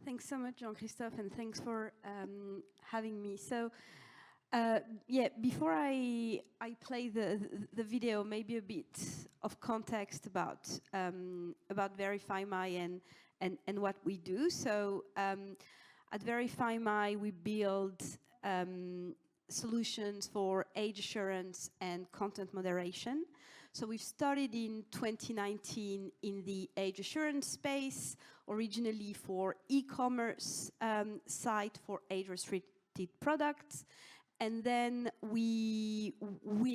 Thanks so much, Jean-Christophe, and thanks for having me. So, yeah, before I play the video, maybe a bit of context about VerifyMy and what we do. So, at VerifyMy, we build solutions for age assurance and content moderation. So we've started in 2019 in the age assurance space, originally for e-commerce site for age-restricted products. And then we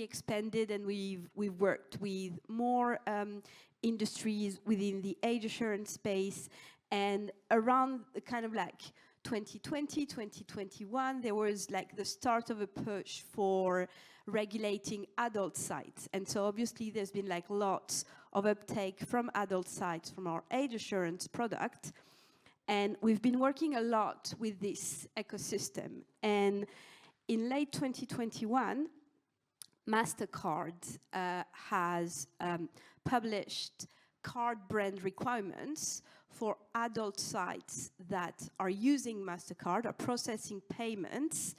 expanded, and we've worked with more industries within the age assurance space. And around kind of like 2020, 2021, there was like the start of a push for regulating adult sites. And so obviously there's been like lots of uptake from adult sites from our age assurance product. And we've been working a lot with this ecosystem. And in late 2021, MasterCard has published card brand requirements for adult sites that are using MasterCard, are processing payments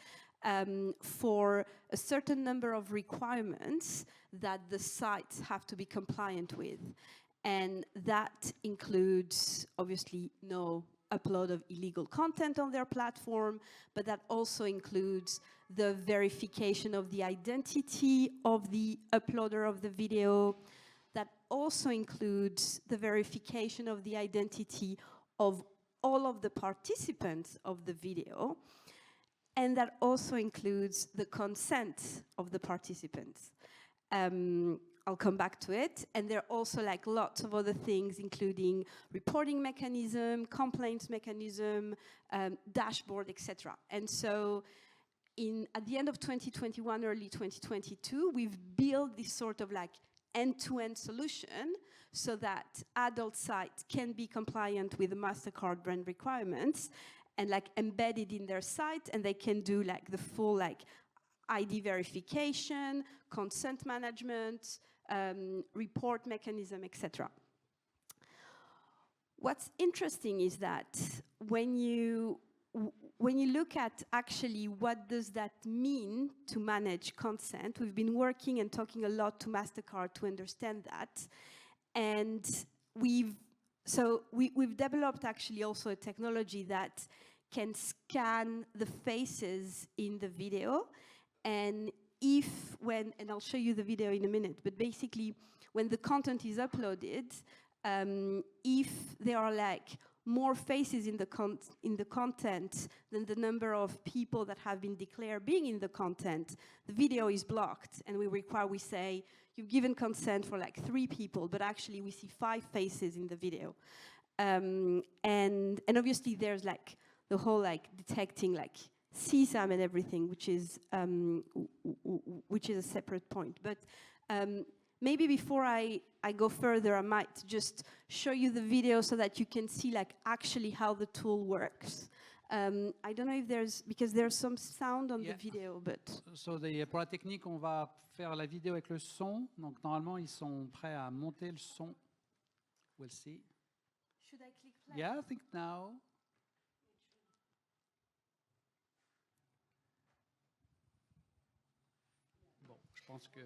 for a certain number of requirements that the sites have to be compliant with. And that includes, obviously, no upload of illegal content on their platform, but that also includes the verification of the identity of the uploader of the video. That also includes the verification of the identity of all of the participants of the video. And that also includes the consent of the participants. I'll come back to it. And there are also like lots of other things, including reporting mechanism, complaints mechanism, dashboard, etc. And so at the end of 2021, early 2022, we've built this sort of like end-to-end solution so that adult sites can be compliant with the MasterCard brand requirements and like embedded in their site, and they can do like the full like ID verification, consent management, report mechanism, etc. What's interesting is that when you look at actually what does that mean to manage consent, we've been working and talking a lot to MasterCard to understand that. And we've developed actually also a technology that can scan the faces in the video. And and I'll show you the video in a minute, but basically when the content is uploaded, if there are like more faces in the content than the number of people that have been declared being in the content, the video is blocked, and we say, you've given consent for like 3 people, but actually we see 5 faces in the video. And obviously there's like the whole like detecting like CSAM and everything, which is a separate point. But maybe before I go further, I might just show you the video so that you can see like actually how the tool works. I don't know if because there's some sound on the video, but... So pour la technique, on va faire la vidéo avec le son. Donc normalement, ils sont prêts à monter le son. We'll see. Should I click play? Yeah, I think now. Bon, je pense que...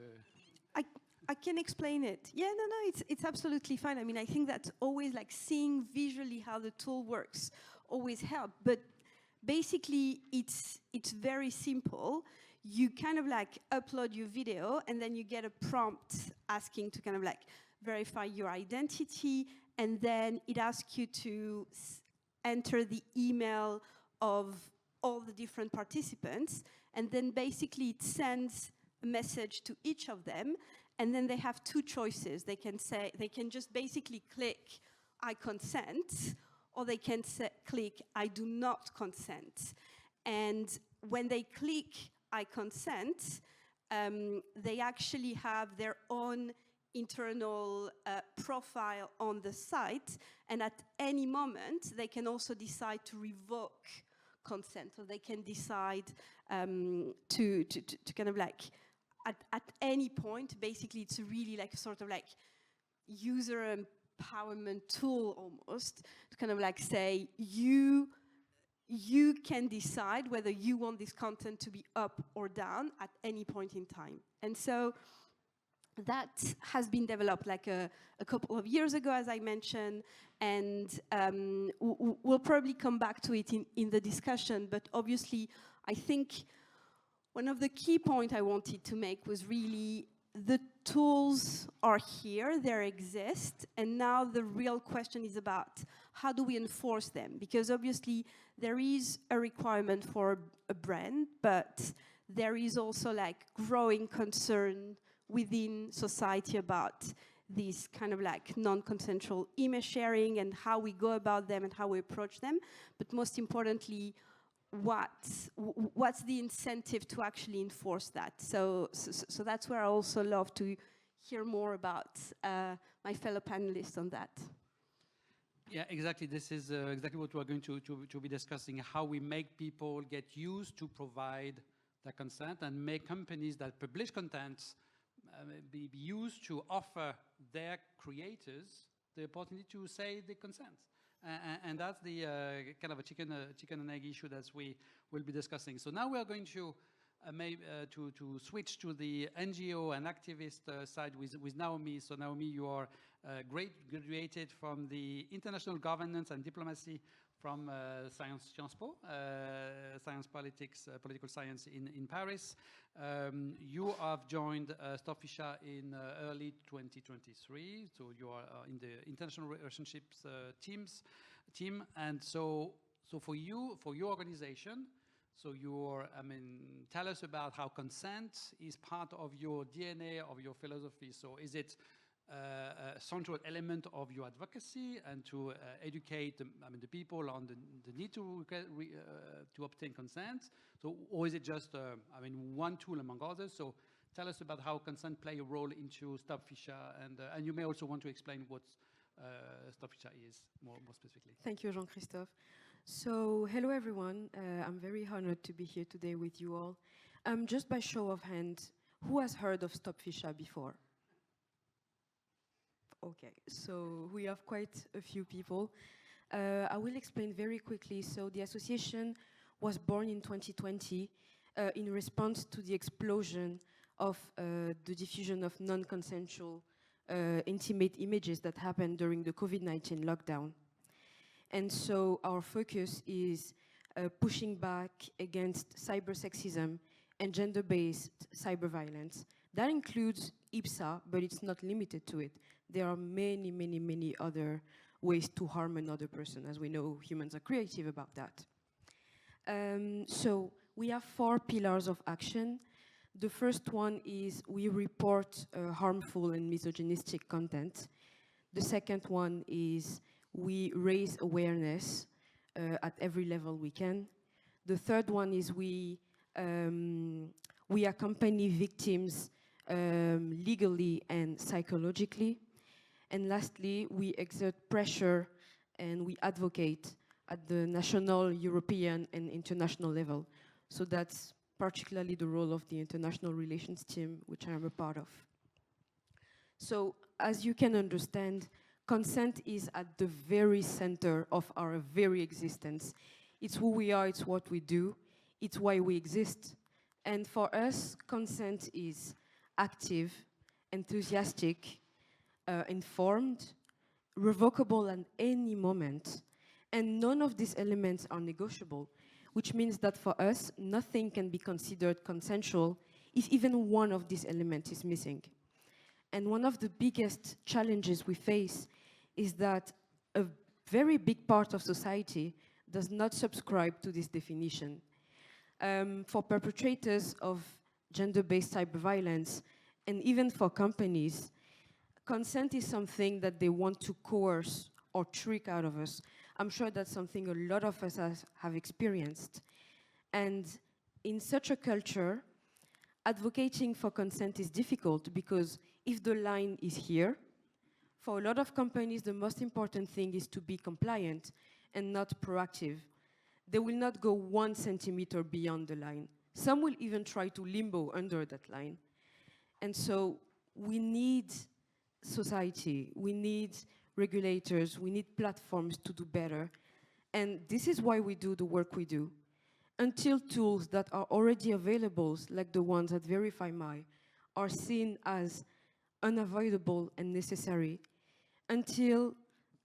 I can explain it. Yeah, no, it's absolutely fine. I mean, I think that always like seeing visually how the tool works always help. But basically, it's very simple. You kind of like upload your video, and then you get a prompt asking to kind of like verify your identity, and then it asks you to enter the email of all the different participants, and then basically it sends a message to each of them, and then they have 2 choices. They can just basically click I consent, or they can click I do not consent. And when they click I consent, they actually have their own internal profile on the site, and at any moment they can also decide to revoke consent, or they can decide to kind of like at any point. Basically it's really like sort of like user empowerment tool almost, to kind of like say, you can decide whether you want this content to be up or down at any point in time. And so that has been developed like a couple of years ago, as I mentioned, and we'll probably come back to it in the discussion, but obviously I think one of the key points I wanted to make was really the tools are here, they exist, and now the real question is about how do we enforce them? Because obviously there is a requirement for a brand, but there is also like growing concern within society about this kind of like non-consensual image sharing and how we go about them and how we approach them. But most importantly, what's the incentive to actually enforce that? So that's where I also love to hear more about my fellow panelists on that. Yeah, exactly. This is exactly what we're going to be discussing, how we make people get used to provide the consent and make companies that publish content be used to offer their creators the opportunity to say they consent. And that's the kind of a chicken and egg issue that we will be discussing. So now we are going to to switch to the NGO and activist side with Naomi. So Naomi, you are graduated from the International Governance and Diplomacy from Sciences Po, Science Politics, Political Science in Paris. You have joined Stop Fisha in early 2023, so you are in the international relationships team. And so for you, for your organization, so tell us about how consent is part of your DNA, of your philosophy. So is it a central element of your advocacy and to educate the people on the need to obtain consent? So, or is it just one tool among others? So tell us about how consent play a role into Stop Fisha, and you may also want to explain what Stop Fisha is more specifically. Thank you, Jean-Christophe. So hello everyone, I'm very honored to be here today with you all. Just by show of hands, who has heard of Stop Fisha before? Okay, so we have quite a few people. I will explain very quickly. So the association was born in 2020 in response to the explosion of the diffusion of non-consensual intimate images that happened during the COVID-19 lockdown. And so our focus is pushing back against cybersexism and gender-based cyber violence. That includes IPSA, but it's not limited to it. There are many, many, many other ways to harm another person. As we know, humans are creative about that. So we have 4 pillars of action. The first one is we report harmful and misogynistic content. The second one is we raise awareness at every level we can. The third one is we accompany victims legally and psychologically. And lastly, we exert pressure and we advocate at the national, European, and international level. So that's particularly the role of the international relations team, which I am a part of. So as you can understand, consent is at the very center of our very existence. It's who we are, it's what we do, it's why we exist. And for us, consent is active, enthusiastic, informed, revocable at any moment. And none of these elements are negotiable, which means that for us, nothing can be considered consensual if even one of these elements is missing. And one of the biggest challenges we face is that a very big part of society does not subscribe to this definition. For perpetrators of gender-based cyber violence, and even for companies, consent is something that they want to coerce or trick out of us. I'm sure that's something a lot of us have experienced. And in such a culture, advocating for consent is difficult because if the line is here, for a lot of companies, the most important thing is to be compliant and not proactive. They will not go 1 centimeter beyond the line. Some will even try to limbo under that line. And so we need society, we need regulators, we need platforms to do better. And this is why we do the work we do. Until tools that are already available, like the ones at VerifyMy, are seen as unavoidable and necessary, until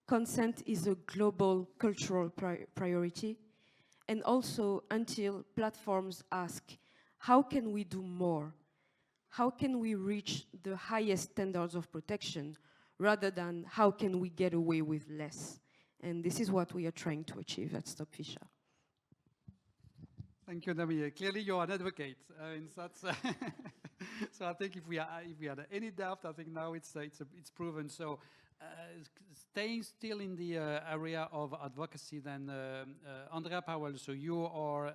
consent is a global cultural priority, and also until platforms ask, how can we do more? How can we reach the highest standards of protection rather than how can we get away with less? And this is what we are trying to achieve at Stop Fisher. Thank you, Nami. Clearly, you're an advocate. So I think if we had any doubt, I think now it's proven. So staying still in the area of advocacy, then Andrea Powell. So you are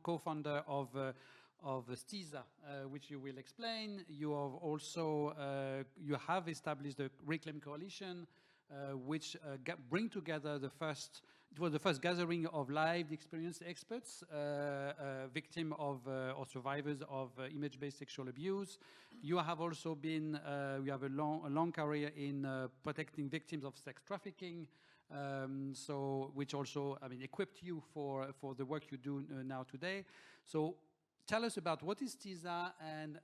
co-founder of STISA, which you will explain. You have also you have established the Reclaim Coalition, which bring together the first. It was the first gathering of lived experience experts, victims of or survivors of image-based sexual abuse. You have also been, you have a long career in protecting victims of sex trafficking, so which also, I mean, equipped you for the work you do now today. So tell us about what is STISA and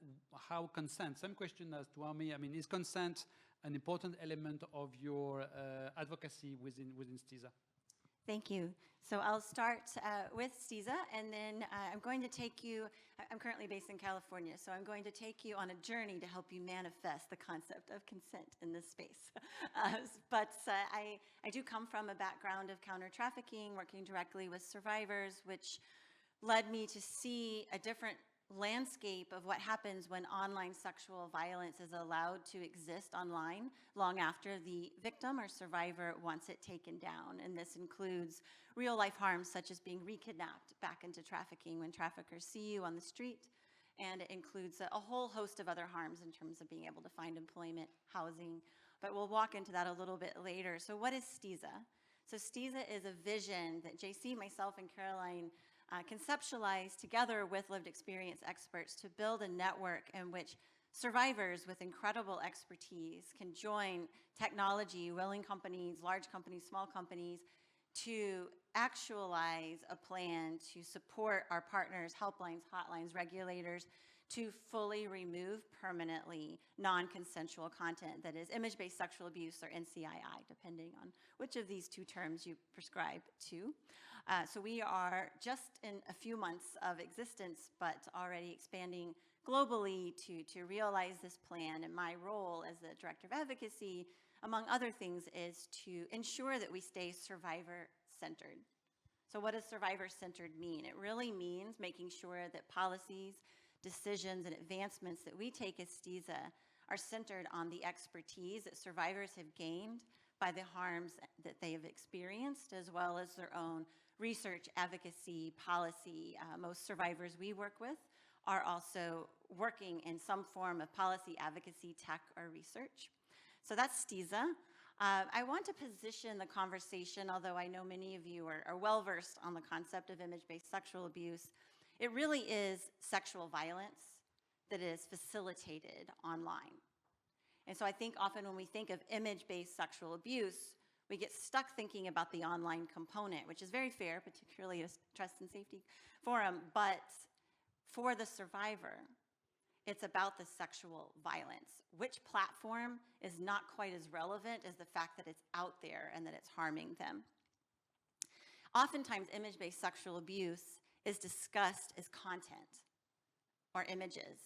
how consent. Same question as to Ami. I mean, is consent an important element of your advocacy within STISA? Thank you. So I'll start with STISA, and then I'm going to take you, I'm currently based in California, so I'm going to take you on a journey to help you manifest the concept of consent in this space. But I do come from a background of counter-trafficking, working directly with survivors, which led me to see a different landscape of what happens when online sexual violence is allowed to exist online long after the victim or survivor wants it taken down. And this includes real life harms such as being re-kidnapped back into trafficking when traffickers see you on the street. And it includes a whole host of other harms in terms of being able to find employment, housing. But we'll walk into that a little bit later. So what is STISA? So STISA is a vision that JC, myself, and Caroline conceptualized together with lived experience experts to build a network in which survivors with incredible expertise can join technology, willing companies, large companies, small companies, to actualize a plan to support our partners, helplines, hotlines, regulators, to fully remove permanently non-consensual content that is image-based sexual abuse or NCII, depending on which of these two terms you prescribe to. So we are just in a few months of existence, but already expanding globally to realize this plan. And my role as the Director of Advocacy, among other things, is to ensure that we stay survivor-centered. So what does survivor-centered mean? It really means making sure that policies, decisions, and advancements that we take as STISA are centered on the expertise that survivors have gained by the harms that they have experienced, as well as their own research, advocacy, policy. Most survivors we work with are also working in some form of policy, advocacy, tech, or research. So that's STISA. I want to position the conversation, although I know many of you are well-versed on the concept of image-based sexual abuse. It really is sexual violence that is facilitated online. And so I think often when we think of image-based sexual abuse, we get stuck thinking about the online component, which is very fair, particularly a trust and safety forum, but for the survivor, it's about the sexual violence. Which platform is not quite as relevant as the fact that it's out there and that it's harming them. Oftentimes, image-based sexual abuse is discussed as content or images.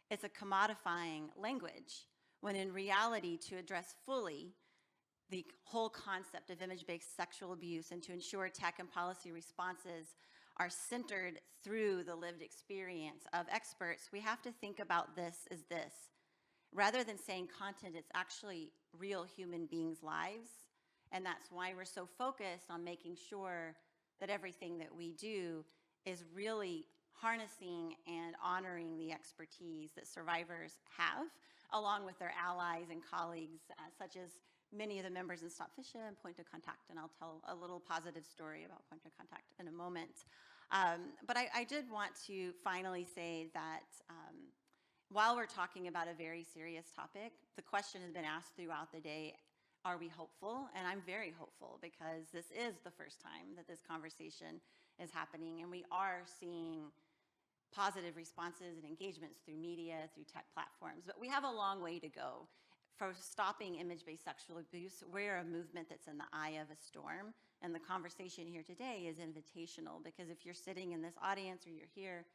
It's a commodifying language, when in reality, to address fully the whole concept of image-based sexual abuse and to ensure tech and policy responses are centered through the lived experience of experts, we have to think about this as this. Rather than saying content, it's actually real human beings' lives, and that's why we're so focused on making sure that everything that we do is really harnessing and honoring the expertise that survivors have, along with their allies and colleagues, such as many of the members in Stop Fisher and Point of Contact, and I'll tell a little positive story about Point of Contact in a moment. But I did want to finally say that while we're talking about a very serious topic, the question has been asked throughout the day, Are we hopeful? And I'm very hopeful because this is the first time that this conversation is happening, and we are seeing positive responses and engagements through media, through tech platforms. But we have a long way to go for stopping image-based sexual abuse. We're a movement that's in the eye of a storm, and the conversation here today is invitational, because if you're sitting in this audience or you're here,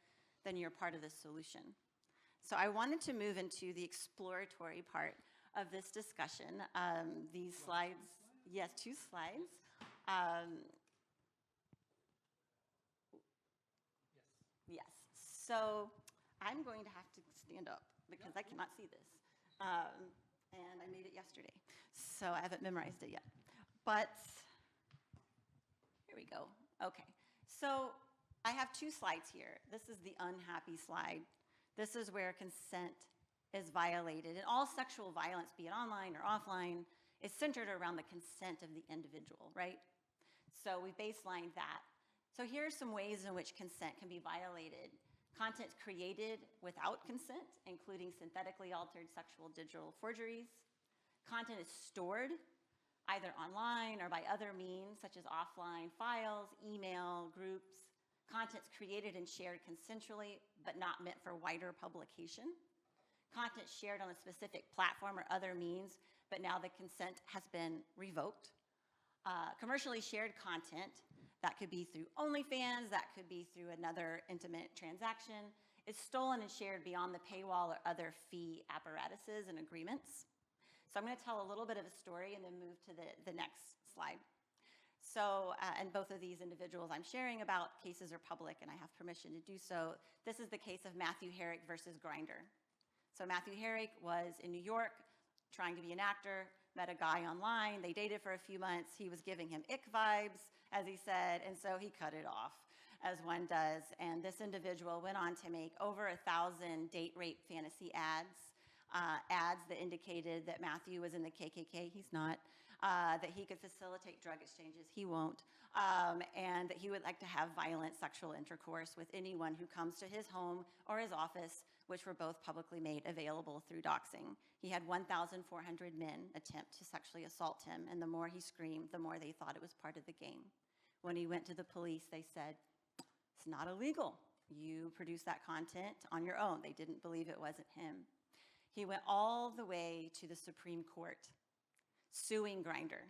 then you're part of the solution. So I wanted to move into the exploratory part of this discussion. These slides, yes, 2 slides. Yes, so I'm going to have to stand up because I cannot see this. And I made it yesterday, so I haven't memorized it yet. But here we go. Okay, so I have 2 slides here. This is the unhappy slide. This is where consent is violated. And all sexual violence, be it online or offline, is centered around the consent of the individual, right? So we baseline that. So here are some ways in which consent can be violated. Content created without consent, including synthetically altered sexual digital forgeries. Content is stored either online or by other means, such as offline files, email, groups. Content's created and shared consensually, but not meant for wider publication. Content shared on a specific platform or other means, but now the consent has been revoked. Commercially shared content, that could be through OnlyFans, that could be through another intimate transaction, is stolen and shared beyond the paywall or other fee apparatuses and agreements. So I'm going to tell a little bit of a story and then move to the next slide. So, and both of these individuals I'm sharing about cases are public, and I have permission to do so. This is the case of Matthew Herrick versus Grindr. So Matthew Herrick was in New York trying to be an actor, met a guy online, they dated for a few months, he was giving him ick vibes, as he said, and so he cut it off, as one does. And this individual went on to make over 1,000 date rape fantasy ads, ads that indicated that Matthew was in the KKK, he's not, that he could facilitate drug exchanges, he won't, and that he would like to have violent sexual intercourse with anyone who comes to his home or his office, which were both publicly made available through doxing. He had 1,400 men attempt to sexually assault him, and the more he screamed, the more they thought it was part of the game. When he went to the police, they said, it's not illegal. You produce that content on your own. They didn't believe it wasn't him. He went all the way to the Supreme Court, suing Grindr.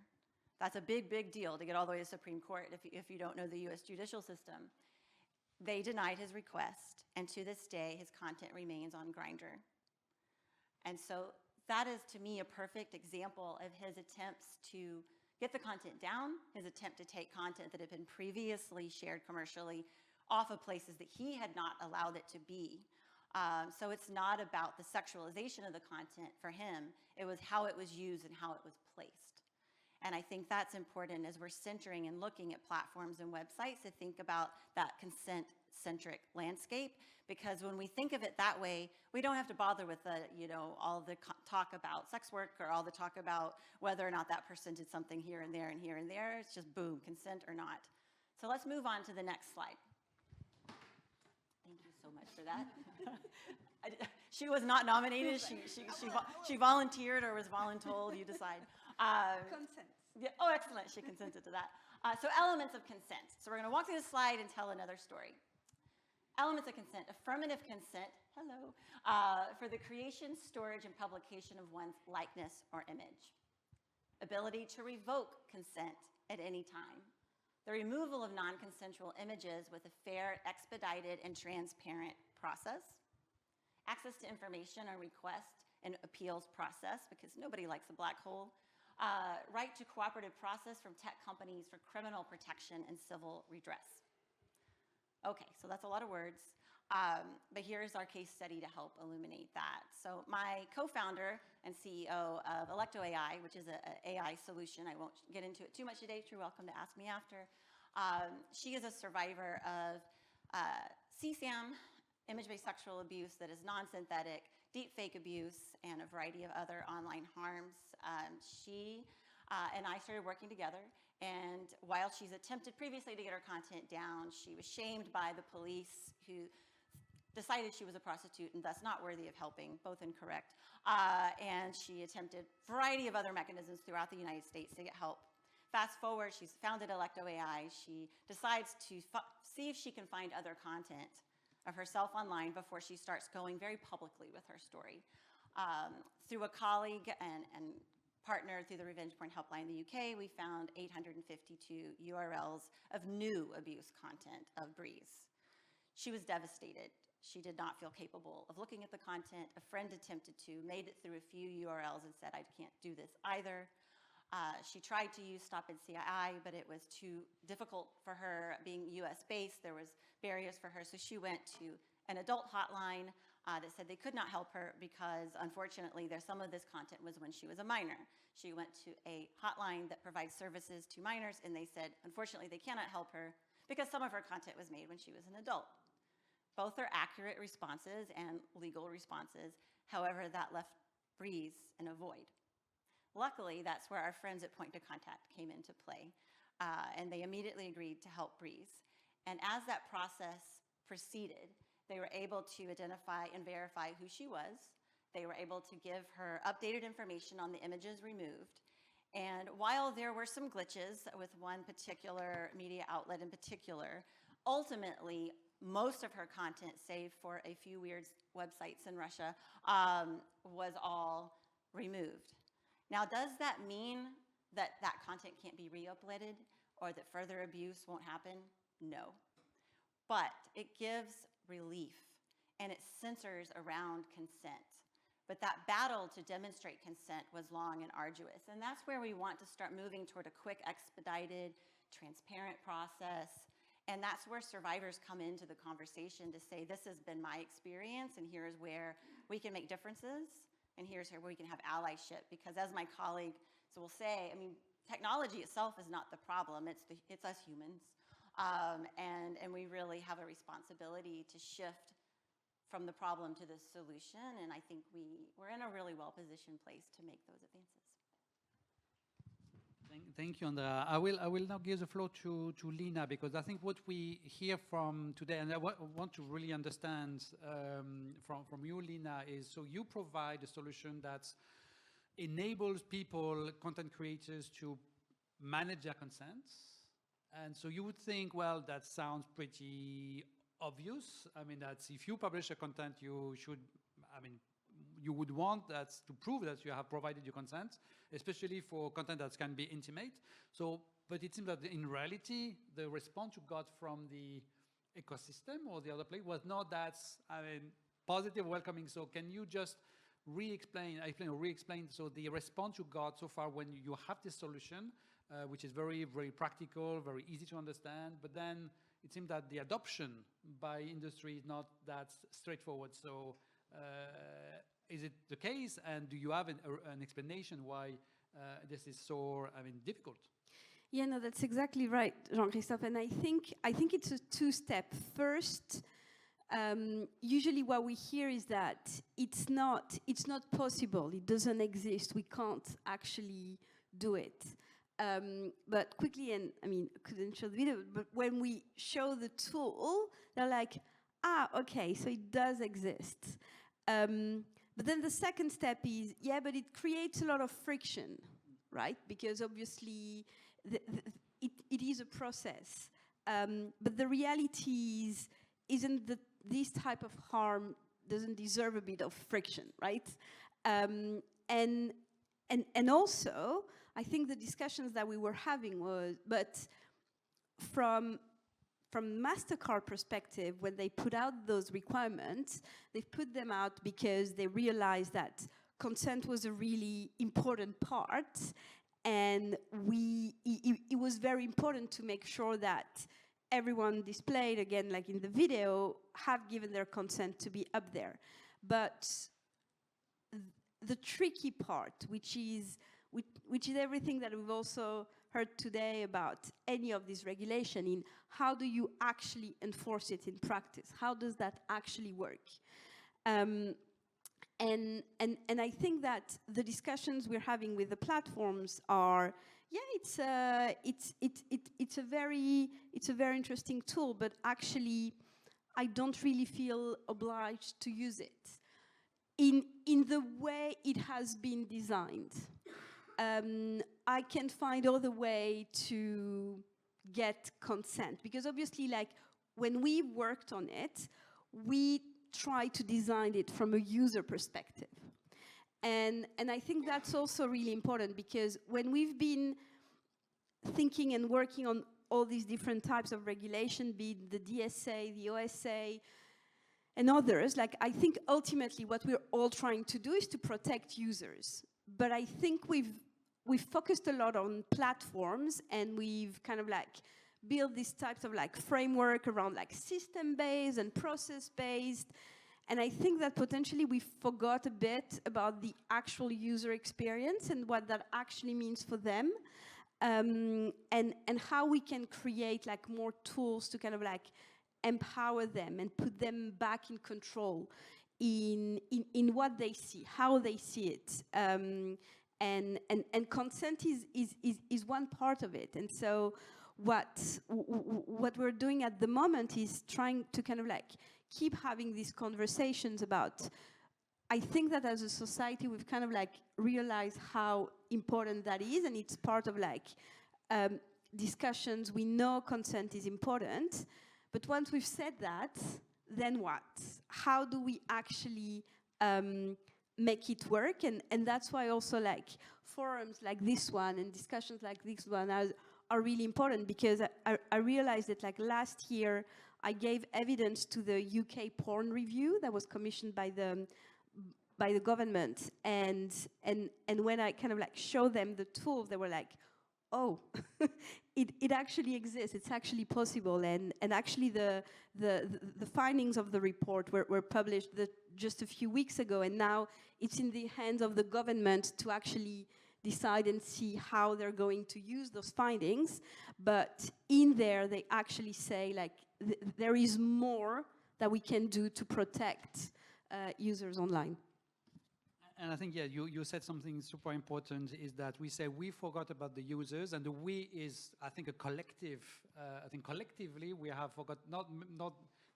That's a big, big deal to get all the way to the Supreme Court if you don't know the US judicial system. They denied his request, and to this day, his content remains on Grindr. And so that is, to me, a perfect example of his attempts to get the content down, his attempt to take content that had been previously shared commercially off of places that he had not allowed it to be. So it's not about the sexualization of the content for him, it was how it was used and how it was placed. And I think that's important as we're centering and looking at platforms and websites to think about that consent-centric landscape, because when we think of it that way, we don't have to bother with the, all the talk about sex work or all the talk about whether or not that person did something here and there and here and there. It's just boom, consent or not. So let's move on to the next slide. Thank you so much for that. She was not nominated. She volunteered or was voluntold. You decide. Consent. Yeah, oh, excellent. She consented to that. So elements of consent. So we're going to walk through this slide and tell another story. Elements of consent. Affirmative consent. Hello. For the creation, storage, and publication of one's likeness or image. Ability to revoke consent at any time. The removal of non-consensual images with a fair, expedited, and transparent process. Access to information on request and appeals process, because nobody likes a black hole. Right to cooperative process from tech companies for criminal protection and civil redress. Okay, so that's a lot of words, but here's our case study to help illuminate that. So my co-founder and CEO of Electo AI, which is an AI solution, I won't get into it too much today, you're welcome to ask me after. She is a survivor of CSAM, image-based sexual abuse that is non-synthetic, deepfake abuse, and a variety of other online harms. She and I started working together, and while she's attempted previously to get her content down, she was shamed by the police who decided she was a prostitute and thus not worthy of helping, both incorrect. And she attempted a variety of other mechanisms throughout the United States to get help. Fast forward, she's founded Electo AI. She decides to see if she can find other content of herself online before she starts going very publicly with her story. Through a colleague and partner through the Revenge Porn Helpline in the UK, we found 852 URLs of new abuse content of Breeze. She was devastated. She did not feel capable of looking at the content. A friend attempted to, made it through a few URLs and said, I can't do this either. She tried to use Stop INCYBER, but it was too difficult for her. Being US based, there was barriers for her, so she went to an adult hotline that said they could not help her because, unfortunately, some of this content was when she was a minor. She went to a hotline that provides services to minors, and they said, unfortunately, they cannot help her because some of her content was made when she was an adult. Both are accurate responses and legal responses. However, that left Breeze in a void. Luckily, that's where our friends at Point to Contact came into play, and they immediately agreed to help Breeze. And as that process proceeded, they were able to identify and verify who she was. They were able to give her updated information on the images removed. And while there were some glitches with one particular media outlet in particular, ultimately, most of her content, save for a few weird websites in Russia, was all removed. Now, does that mean that that content can't be re-uploaded or that further abuse won't happen? No. But it gives relief, and it censors around consent. But that battle to demonstrate consent was long and arduous, and that's where we want to start moving toward a quick, expedited, transparent process. And that's where survivors come into the conversation to say, this has been my experience, and here's where we can make differences, and here's where we can have allyship. Because as my colleague will say, I mean, technology itself is not the problem, it's us humans. And we really have a responsibility to shift from the problem to the solution, and I think we're in a really well-positioned place to make those advances. Thank you, Andrea. I will now give the floor to Lina, because I think what we hear from today, and I want to really understand from you, Lina, is so you provide a solution that enables people, content creators, to manage their consents. And so you would think, well, that sounds pretty obvious. I mean, that's if you publish a content, you should, I mean, you would want that to prove that you have provided your consent, especially for content that can be intimate. So, but it seems that in reality, the response you got from the ecosystem or the other place was not that, I mean, positive, welcoming. So can you just re-explain so the response you got so far when you have this solution, which is very, very practical, very easy to understand, but then it seems that the adoption by industry is not that straightforward. So is it the case, and do you have an explanation why this is so, I mean, difficult? Yeah, no, that's exactly right, Jean-Christophe, and I think it's a two-step. First, usually what we hear is that it's not possible, it doesn't exist, we can't actually do it. But quickly, and I mean, I couldn't show the video, but when we show the tool, they're like, okay, so it does exist. But then the second step is, yeah, but it creates a lot of friction, right? Because obviously, it is a process. But the reality isn't that this type of harm doesn't deserve a bit of friction, right? And also, I think the discussions that we were having was, but from MasterCard perspective, when they put out those requirements, they put them out because they realized that consent was a really important part, and it was very important to make sure that everyone displayed, again, like in the video, have given their consent to be up there. But the tricky part, which is everything that we've also heard today about any of this regulation, in how do you actually enforce it in practice? How does that actually work? And I think that the discussions we're having with the platforms are, yeah, it's a very interesting tool, but actually, I don't really feel obliged to use it in the way it has been designed. I can find other way to get consent, because obviously, like, when we worked on it, we tried to design it from a user perspective. And I think that's also really important, because when we've been thinking and working on all these different types of regulation, be it the DSA, the OSA, and others, like, I think ultimately what we're all trying to do is to protect users. But I think we've focused a lot on platforms, and we've kind of like built these types of like framework around like system-based and process-based. And I think that potentially we forgot a bit about the actual user experience and what that actually means for them. And how we can create like more tools to kind of like empower them and put them back in control in what they see, how they see it. And consent is one part of it. And so what we're doing at the moment is trying to kind of like keep having these conversations about, I think that as a society we've kind of like realized how important that is, and it's part of like discussions. We know consent is important, but once we've said that, then what? How do we actually make it work? And that's why also like forums like this one and discussions like this one are really important, because I realized that like last year I gave evidence to the UK porn review that was commissioned by the government, and when I kind of like showed them the tool, they were like, oh, it actually exists, it's actually possible. And actually the findings of the report were published just a few weeks ago, and now it's in the hands of the government to actually decide and see how they're going to use those findings. But in there, they actually say like there is more that we can do to protect users online. And I think, yeah, you said something super important, is that we say we forgot about the users, and the we is, I think, a collective. I think collectively we have forgot, not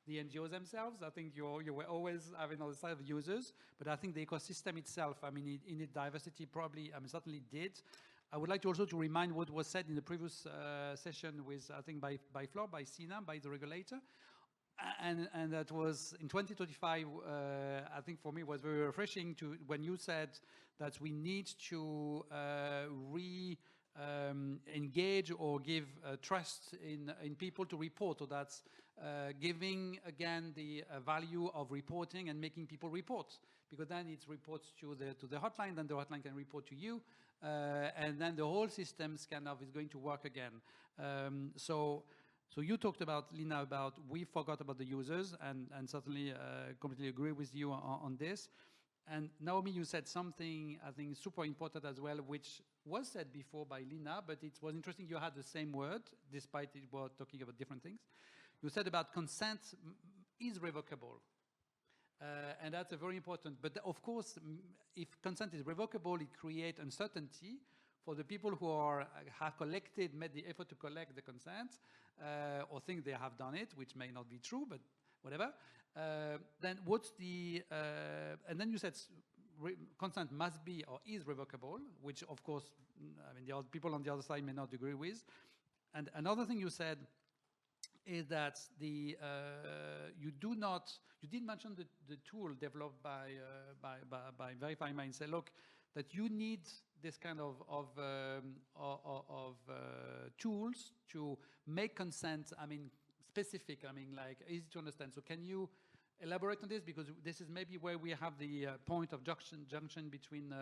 the NGOs themselves. I think you were always having on the side of the users, but I think the ecosystem itself, I mean, in its diversity probably, I mean, certainly did. I would like to also to remind what was said in the previous session with, I think, by Flor, by Sina, by the regulator. And that was in 2025, I think for me was very refreshing to when you said that we need to engage or give trust in people to report. So that's giving again the value of reporting and making people report, because then it reports to the hotline, then the hotline can report to you, and then the whole system kind of is going to work again. So you talked about, Lina, about we forgot about the users, and certainly completely agree with you on this. And Naomi, you said something, I think, super important as well, which was said before by Lina, but it was interesting you had the same word, despite it was talking about different things. You said about consent is revocable. And that's a very important, but of course, if consent is revocable, it creates uncertainty for the people who have made the effort to collect the consent, or think they have done it, which may not be true, but whatever. Then what's the, and then you said consent must be or is revocable, which of course, I mean, the people on the other side may not agree with. And another thing you said is that you did mention the tool developed by Verify My and say, look, that you need this kind of tools to make consent, I mean, specific, I mean, like easy to understand. So can you elaborate on this? Because this is maybe where we have the point of junction between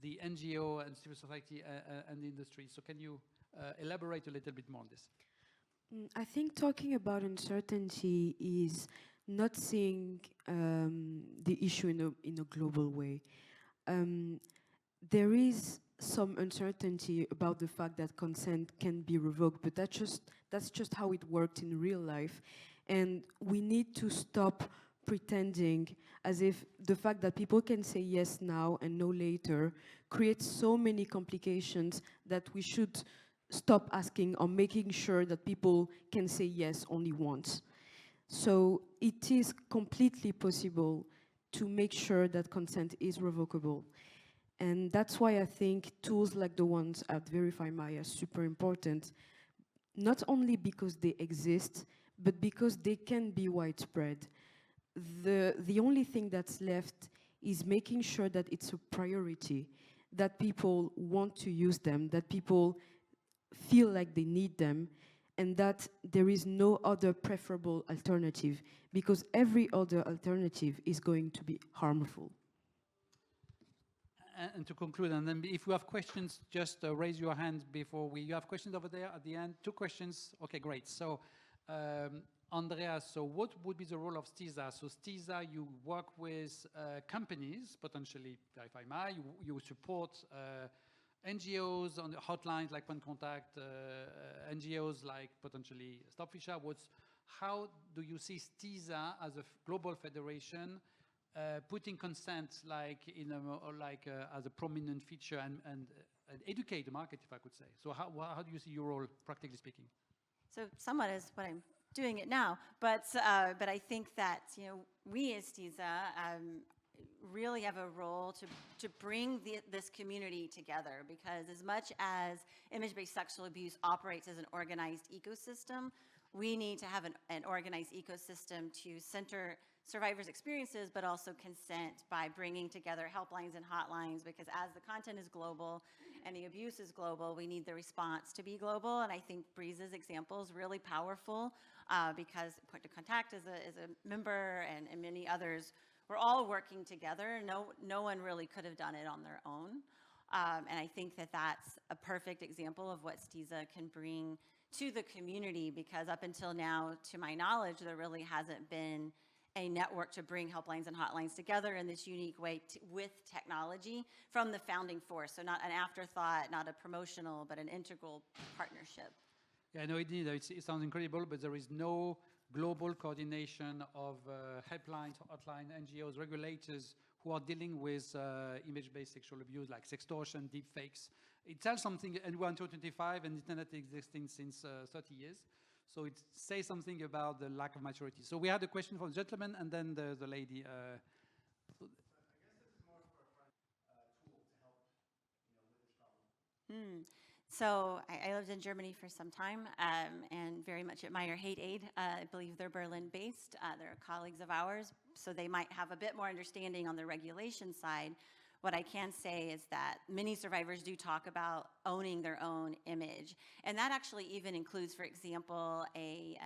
the NGO and civil society and the industry. So can you elaborate a little bit more on this? I think talking about uncertainty is not seeing the issue in a global way. There is some uncertainty about the fact that consent can be revoked, but that's just how it worked in real life. And we need to stop pretending as if the fact that people can say yes now and no later creates so many complications that we should stop asking or making sure that people can say yes only once. So it is completely possible to make sure that consent is revocable. And that's why I think tools like the ones at Verify My are super important, not only because they exist, but because they can be widespread. The only thing that's left is making sure that it's a priority, that people want to use them, that people feel like they need them, and that there is no other preferable alternative, because every other alternative is going to be harmful. And to conclude, and then if you have questions, just raise your hand before you have questions over there at the end. 2 questions. Okay, great. So, Andrea, so what would be the role of STISA? So STISA, you work with companies, potentially Verify My, you support NGOs on the hotlines like Point Contact, NGOs like potentially Stop Fisher. How do you see STISA as a global federation putting consent like as a prominent feature and educate the market, if I could say? So how do you see your role, practically speaking? So somewhat is what I'm doing it now, but I think that, you know, we as STISA really have a role to bring this community together, because as much as image-based sexual abuse operates as an organized ecosystem, we need to have an organized ecosystem to center survivors' experiences, but also consent by bringing together helplines and hotlines, because as the content is global and the abuse is global, we need the response to be global. And I think Breeze's example is really powerful because Point of Contact is a member, and many others. We're all working together. No one really could have done it on their own. And I think that that's a perfect example of what STISA can bring to the community, because up until now, to my knowledge, there really hasn't been a network to bring helplines and hotlines together in this unique way with technology from the founding force. So not an afterthought, not a promotional, but an integral partnership. Yeah, no, indeed, it sounds incredible, but there is no global coordination of helplines, hotline, NGOs, regulators who are dealing with image-based sexual abuse like sextortion, deepfakes. It tells something, and we're in 2025 and internet existing since 30 years. So it says something about the lack of maturity. So we had a question from the gentleman and then the lady. I guess this is more for a front tool to help, with this problem. So I lived in Germany for some time and very much admire Hate Aid. I believe they're Berlin-based. They're colleagues of ours, so they might have a bit more understanding on the regulation side. What I can say is that many survivors do talk about owning their own image. And that actually even includes, for example, a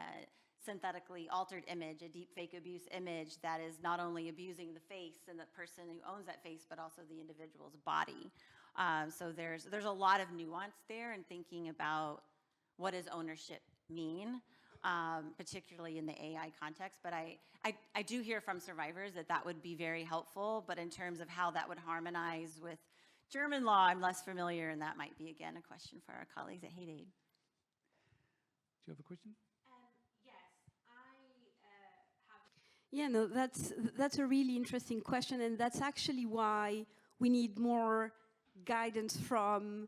synthetically altered image, a deep fake abuse image that is not only abusing the face and the person who owns that face, but also the individual's body. So there's a lot of nuance there in thinking about what does ownership mean, particularly in the AI context. But I do hear from survivors that would be very helpful, but in terms of how that would harmonize with German law, I'm less familiar, and that might be, again, a question for our colleagues at Hate Aid. Do you have a question? Yeah, no, that's a really interesting question, and that's actually why we need more guidance from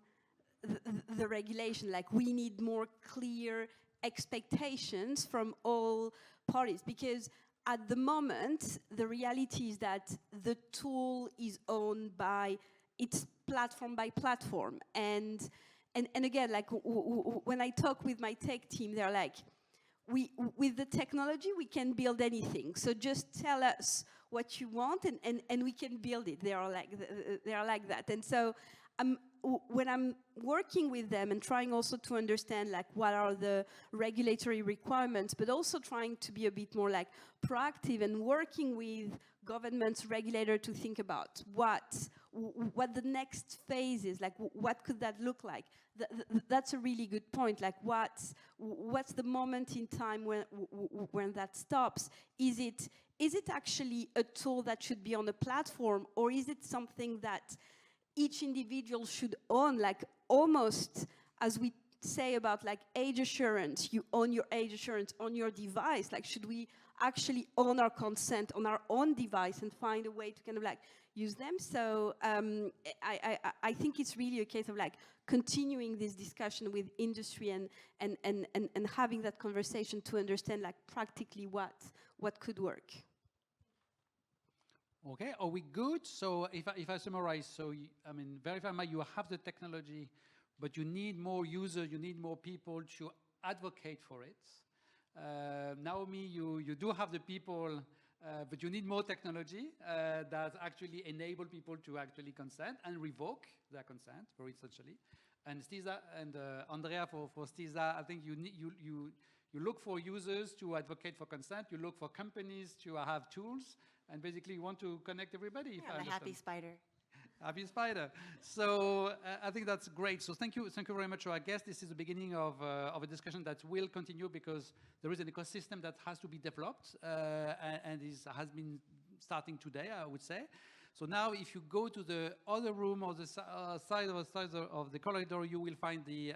the regulation. Like, we need more clear expectations from all parties, because at the moment the reality is that the tool is owned by its platform by platform, and again, like when I talk with my tech team, they're like, with the technology we can build anything, so just tell us what you want and we can build it. They are like that. And so when I'm working with them and trying also to understand like what are the regulatory requirements, but also trying to be a bit more like proactive and working with governments, regulator to think about what the next phase is, like what could that look like. That's a really good point. Like what's the moment in time when that stops? Is it actually a tool that should be on a platform, or is it something that each individual should own, like almost as we say about like age assurance, you own your age assurance on your device. Like, should we actually own our consent on our own device and find a way to kind of like use them. So I think it's really a case of like continuing this discussion with industry and having that conversation to understand like practically what could work. Okay, are we good? So if I summarize, so I mean, Verify My, you have the technology, but you need more users, you need more people to advocate for it. Naomi, you do have the people, but you need more technology that actually enable people to actually consent and revoke their consent, very essentially. And Stiza and Andrea for Stiza, I think you look for users to advocate for consent, you look for companies to have tools, and basically you want to connect everybody. Yeah, I'm a happy spider. Happy spider. So I think that's great. So thank you very much to our guests. This is the beginning of a discussion that will continue because there is an ecosystem that has to be developed and has been starting today, I would say. So now if you go to the other room or the side of the corridor, you will find the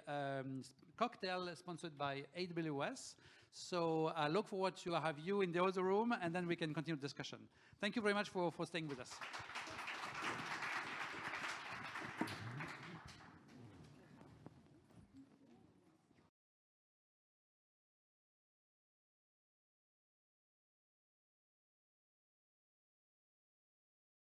cocktail sponsored by AWS. So I look forward to have you in the other room and then we can continue the discussion. Thank you very much for staying with us.